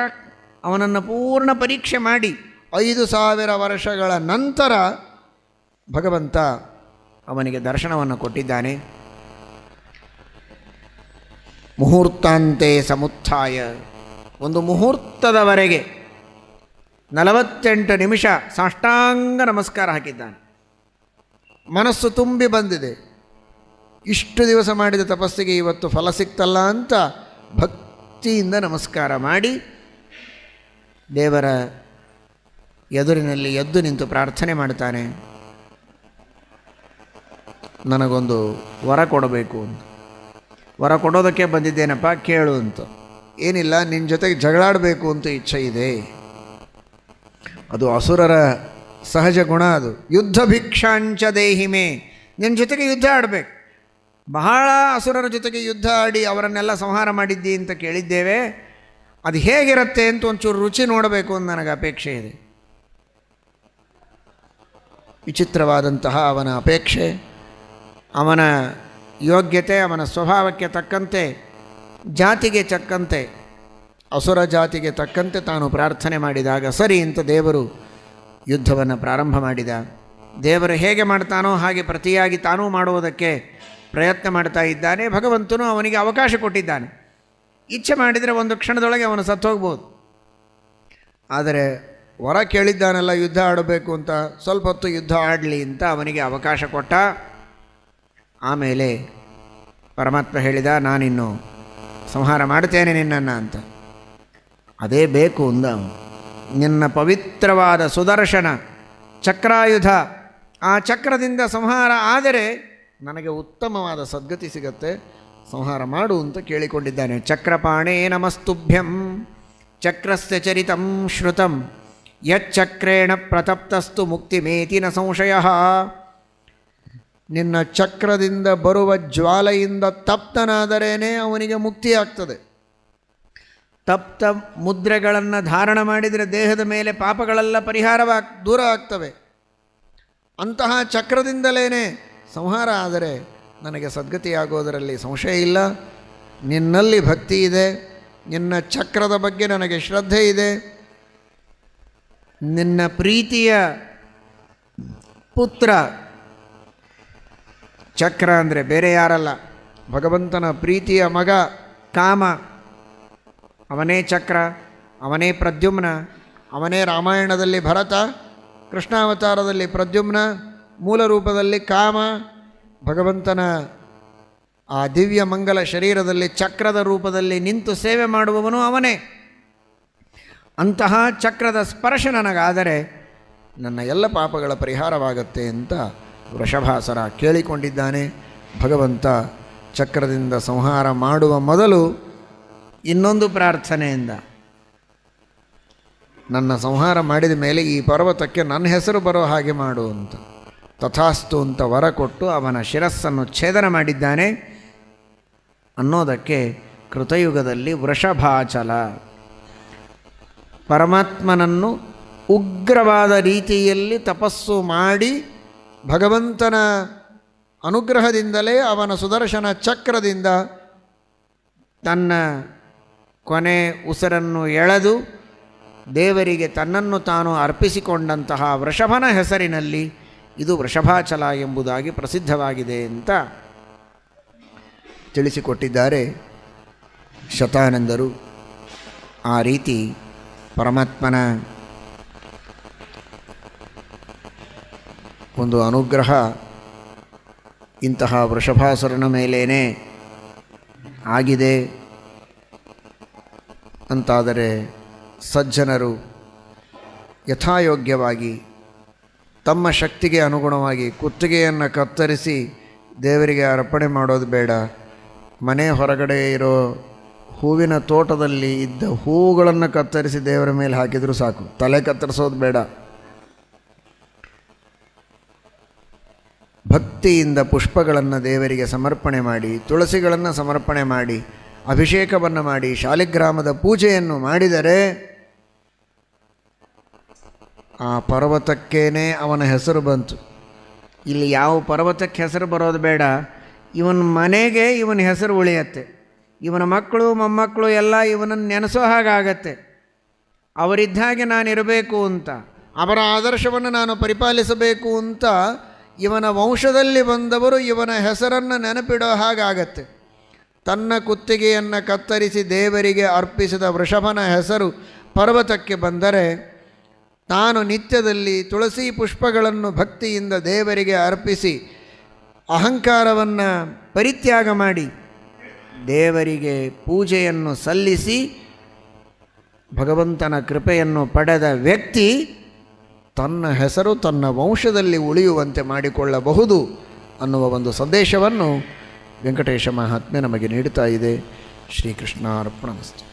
ಅವನನ್ನು ಪೂರ್ಣ ಪರೀಕ್ಷೆ ಮಾಡಿ 5,000 ವರ್ಷಗಳ ನಂತರ ಭಗವಂತ ಅವನಿಗೆ ದರ್ಶನವನ್ನು ಕೊಟ್ಟಿದ್ದಾನೆ. ಮುಹೂರ್ತಾಂತೆ ಸಮುತ್ಥಾಯ, ಒಂದು ಮುಹೂರ್ತದವರೆಗೆ 48 ನಿಮಿಷ ಸಾಷ್ಟಾಂಗ ನಮಸ್ಕಾರ ಹಾಕಿದ್ದಾನೆ. ಮನಸ್ಸು ತುಂಬಿ ಬಂದಿದೆ, ಇಷ್ಟು ದಿವಸ ಮಾಡಿದ ತಪಸ್ಸಿಗೆ ಇವತ್ತು ಫಲ ಸಿಕ್ತಲ್ಲ ಅಂತ ಭಕ್ತಿಯಿಂದ ನಮಸ್ಕಾರ ಮಾಡಿ ದೇವರ ಎದುರಿನಲ್ಲಿ ಎದ್ದು ನಿಂತು ಪ್ರಾರ್ಥನೆ ಮಾಡ್ತಾನೆ, ನನಗೊಂದು ವರ ಕೊಡಬೇಕು ಅಂತ. ವರ ಕೊಡೋದಕ್ಕೆ ಬಂದಿದ್ದೇನಪ್ಪ, ಕೇಳು ಅಂತ. ಏನಿಲ್ಲ, ನಿನ್ನ ಜೊತೆಗೆ ಜಗಳಾಡಬೇಕು ಅಂತ ಇಚ್ಛೆ ಇದೆ. ಅದು ಅಸುರರ ಸಹಜ ಗುಣ. ಅದು ಯುದ್ಧ ಭಿಕ್ಷಾಂಚ ದೇಹಿಮೆ, ನಿನ್ನ ಜೊತೆಗೆ ಯುದ್ಧ ಆಡಬೇಕು. ಬಹಳ ಅಸುರರ ಜೊತೆಗೆ ಯುದ್ಧ ಆಡಿ ಅವರನ್ನೆಲ್ಲ ಸಂಹಾರ ಮಾಡಿದ್ದಿ ಅಂತ ಕೇಳಿದ್ದೇವೆ. ಅದು ಹೇಗಿರುತ್ತೆ ಅಂತ ಒಂಚೂರು ರುಚಿ ನೋಡಬೇಕು ಅಂತ ನನಗೆ ಅಪೇಕ್ಷೆ ಇದೆ. ವಿಚಿತ್ರವಾದಂತಹ ಅವನ ಅಪೇಕ್ಷೆ, ಅವನ ಯೋಗ್ಯತೆ, ಅವನ ಸ್ವಭಾವಕ್ಕೆ ತಕ್ಕಂತೆ, ಜಾತಿಗೆ ತಕ್ಕಂತೆ, ಅಸುರ ಜಾತಿಗೆ ತಕ್ಕಂತೆ ತಾನು ಪ್ರಾರ್ಥನೆ ಮಾಡಿದಾಗ ಸರಿ ಅಂತ ದೇವರು ಯುದ್ಧವನ್ನು ಪ್ರಾರಂಭ ಮಾಡಿದ. ದೇವರು ಹೇಗೆ ಮಾಡ್ತಾನೋ ಹಾಗೆ ಪ್ರತಿಯಾಗಿ ತಾನೂ ಮಾಡುವುದಕ್ಕೆ ಪ್ರಯತ್ನ ಮಾಡ್ತಾ ಇದ್ದಾನೆ. ಭಗವಂತನು ಅವನಿಗೆ ಅವಕಾಶ ಕೊಟ್ಟಿದ್ದಾನೆ. ಇಚ್ಛೆ ಮಾಡಿದರೆ ಒಂದು ಕ್ಷಣದೊಳಗೆ ಅವನು ಸತ್ತೋಗ್ಬೋದು. ಆದರೆ ವರ ಕೇಳಿದ್ದಾನಲ್ಲ ಯುದ್ಧ ಆಡಬೇಕು ಅಂತ, ಸ್ವಲ್ಪ ಹೊತ್ತು ಯುದ್ಧ ಆಡಲಿ ಅಂತ ಅವನಿಗೆ ಅವಕಾಶ ಕೊಟ್ಟ. ಆಮೇಲೆ ಪರಮಾತ್ಮ ಹೇಳಿದ, ನಾನಿನ್ನು ಸಂಹಾರ ಮಾಡ್ತೇನೆ ನಿನ್ನನ್ನು ಅಂತ. ಅದೇ ಬೇಕು ಅಂದ. ನಿನ್ನ ಪವಿತ್ರವಾದ ಸುದರ್ಶನ ಚಕ್ರಾಯುಧ, ಆ ಚಕ್ರದಿಂದ ಸಂಹಾರ ಆದರೆ ನನಗೆ ಉತ್ತಮವಾದ ಸದ್ಗತಿ ಸಿಗತ್ತೆ, ಸಂಹಾರ ಮಾಡು ಅಂತ ಕೇಳಿಕೊಂಡಿದ್ದಾನೆ. ಚಕ್ರಪಾಣೇ ನಮಸ್ತುಭ್ಯಂ ಚಕ್ರಸ್ಯ ಚರಿತಂ ಶ್ರುತಂ ಯಚ್ಚಕ್ರೇಣ ಪ್ರತಪ್ತಸ್ತು ಮುಕ್ತಿಮೇತಿ ನ ಸಂಶಯ. ನಿನ್ನ ಚಕ್ರದಿಂದ ಬರುವ ಜ್ವಾಲೆಯಿಂದ ತಪ್ತನಾದರೇನೆ ಅವನಿಗೆ ಮುಕ್ತಿಯಾಗ್ತದೆ. ತಪ್ತ ಮುದ್ರೆಗಳನ್ನು ಧಾರಣ ಮಾಡಿದರೆ ದೇಹದ ಮೇಲೆ ಪಾಪಗಳೆಲ್ಲ ದೂರ ಆಗ್ತವೆ. ಅಂತಹ ಚಕ್ರದಿಂದಲೇ ಸಂಹಾರ ಆದರೆ ನನಗೆ ಸದ್ಗತಿಯಾಗೋದರಲ್ಲಿ ಸಂಶಯ ಇಲ್ಲ. ನಿನ್ನಲ್ಲಿ ಭಕ್ತಿ ಇದೆ, ನಿನ್ನ ಚಕ್ರದ ಬಗ್ಗೆ ನನಗೆ ಶ್ರದ್ಧೆ ಇದೆ. ನಿನ್ನ ಪ್ರೀತಿಯ ಪುತ್ರ, ಚಕ್ರ ಅಂದರೆ ಬೇರೆ ಯಾರಲ್ಲ, ಭಗವಂತನ ಪ್ರೀತಿಯ ಮಗ ಕಾಮ, ಅವನೇ ಚಕ್ರ, ಅವನೇ ಪ್ರದ್ಯುಮ್ನ, ಅವನೇ ರಾಮಾಯಣದಲ್ಲಿ ಭರತ, ಕೃಷ್ಣಾವತಾರದಲ್ಲಿ ಪ್ರದ್ಯುಮ್ನ, ಮೂಲ ರೂಪದಲ್ಲಿ ಕಾಮ, ಭಗವಂತನ ಆ ದಿವ್ಯ ಮಂಗಲ ಶರೀರದಲ್ಲಿ ಚಕ್ರದ ರೂಪದಲ್ಲಿ ನಿಂತು ಸೇವೆ ಮಾಡುವವನು ಅವನೇ. ಅಂತಹ ಚಕ್ರದ ಸ್ಪರ್ಶ ನನಗಾದರೆ ನನ್ನ ಎಲ್ಲ ಪಾಪಗಳ ಪರಿಹಾರವಾಗತ್ತೆ ಅಂತ ವೃಷಭಾಸುರ ಕೇಳಿಕೊಂಡಿದ್ದಾನೆ. ಭಗವಂತ ಚಕ್ರದಿಂದ ಸಂಹಾರ ಮಾಡುವ ಮೊದಲು ಇನ್ನೊಂದು ಪ್ರಾರ್ಥನೆಯಿಂದ, ನನ್ನ ಸಂಹಾರ ಮಾಡಿದ ಮೇಲೆ ಈ ಪರ್ವತಕ್ಕೆ ನನ್ನ ಹೆಸರು ಬರೋ ಹಾಗೆ ಮಾಡು ಅಂತ. ತಥಾಸ್ತು ಅಂತ ವರ ಕೊಟ್ಟು ಅವನ ಶಿರಸ್ಸನ್ನು ಛೇದನ ಮಾಡಿದ್ದಾನೆ ಅನ್ನೋದಕ್ಕೆ ಕೃತಯುಗದಲ್ಲಿ ವೃಷಭಾಚಲ, ಪರಮಾತ್ಮನನ್ನು ಉಗ್ರವಾದ ರೀತಿಯಲ್ಲಿ ತಪಸ್ಸು ಮಾಡಿ ಭಗವಂತನ ಅನುಗ್ರಹದಿಂದಲೇ ಅವನ ಸುದರ್ಶನ ಚಕ್ರದಿಂದ ತನ್ನ ಕೊನೆ ಉಸಿರನ್ನು ಎಳೆದು ದೇವರಿಗೆ ತನ್ನನ್ನು ತಾನು ಅರ್ಪಿಸಿಕೊಂಡಂತಹ ವೃಷಭನ ಹೆಸರಿನಲ್ಲಿ ಇದು ವೃಷಭಾಚಲ ಎಂಬುದಾಗಿ ಪ್ರಸಿದ್ಧವಾಗಿದೆ ಅಂತ ತಿಳಿಸಿಕೊಟ್ಟಿದ್ದಾರೆ ಶತಾನಂದರು. ಆ ರೀತಿ ಪರಮಾತ್ಮನ ಒಂದು ಅನುಗ್ರಹ ಇಂತಹ ವೃಷಭಾಸುರನ ಮೇಲೇನೆ ಆಗಿದೆ ಅಂತಾದರೆ ಸಜ್ಜನರು ಯಥಾಯೋಗ್ಯವಾಗಿ ತಮ್ಮ ಶಕ್ತಿಗೆ ಅನುಗುಣವಾಗಿ ಕುತ್ತಿಗೆಯನ್ನು ಕತ್ತರಿಸಿ ದೇವರಿಗೆ ಅರ್ಪಣೆ ಮಾಡೋದು ಬೇಡ. ಮನೆ ಹೊರಗಡೆ ಇರೋ ಹೂವಿನ ತೋಟದಲ್ಲಿ ಇದ್ದ ಹೂಗಳನ್ನು ಕತ್ತರಿಸಿ ದೇವರ ಮೇಲೆ ಹಾಕಿದರೂ ಸಾಕು, ತಲೆ ಕತ್ತರಿಸೋದು ಬೇಡ. ಭಕ್ತಿಯಿಂದ ಪುಷ್ಪಗಳನ್ನು ದೇವರಿಗೆ ಸಮರ್ಪಣೆ ಮಾಡಿ, ತುಳಸಿಗಳನ್ನು ಸಮರ್ಪಣೆ ಮಾಡಿ, ಅಭಿಷೇಕವನ್ನು ಮಾಡಿ, ಶಾಲಿಗ್ರಾಮದ ಪೂಜೆಯನ್ನು ಮಾಡಿದರೆ ಆ ಪರ್ವತಕ್ಕೇನೆ ಅವನ ಹೆಸರು ಬಂತು. ಇಲ್ಲಿ ಯಾವ ಪರ್ವತಕ್ಕೆ ಹೆಸರು ಬರೋದು ಬೇಡ, ಇವನ ಮನೆಗೆ ಇವನ ಹೆಸರು ಉಳಿಯತ್ತೆ. ಇವನ ಮಕ್ಕಳು ಮೊಮ್ಮಕ್ಕಳು ಎಲ್ಲ ಇವನನ್ನು ನೆನೆಸೋ ಹಾಗಾಗತ್ತೆ. ಅವರಿದ್ದ ಹಾಗೆ ನಾನಿರಬೇಕು ಅಂತ, ಅವರ ಆದರ್ಶವನ್ನು ನಾನು ಪರಿಪಾಲಿಸಬೇಕು ಅಂತ ಇವನ ವಂಶದಲ್ಲಿ ಬಂದವರು ಇವನ ಹೆಸರನ್ನು ನೆನಪಿಡೋ ಹಾಗಾಗತ್ತೆ. ತನ್ನ ಕುತ್ತಿಗೆಯನ್ನು ಕತ್ತರಿಸಿ ದೇವರಿಗೆ ಅರ್ಪಿಸಿದ ವೃಷಭನ ಹೆಸರು ಪರ್ವತಕ್ಕೆ ಬಂದರೆ, ತಾನು ನಿತ್ಯದಲ್ಲಿ ತುಳಸಿ ಪುಷ್ಪಗಳನ್ನು ಭಕ್ತಿಯಿಂದ ದೇವರಿಗೆ ಅರ್ಪಿಸಿ ಅಹಂಕಾರವನ್ನು ಪರಿತ್ಯಾಗ ಮಾಡಿ ದೇವರಿಗೆ ಪೂಜೆಯನ್ನು ಸಲ್ಲಿಸಿ ಭಗವಂತನ ಕೃಪೆಯನ್ನು ಪಡೆದ ವ್ಯಕ್ತಿ ತನ್ನ ಹೆಸರು ತನ್ನ ವಂಶದಲ್ಲಿ ಉಳಿಯುವಂತೆ ಮಾಡಿಕೊಳ್ಳಬಹುದು ಅನ್ನುವ ಒಂದು ಸಂದೇಶವನ್ನು ವೆಂಕಟೇಶ ಮಹಾತ್ಮೆ ನಮಗೆ ನೀಡುತ್ತಾ ಇದೆ. ಶ್ರೀಕೃಷ್ಣಾರ್ಪಣಮಸ್ತು.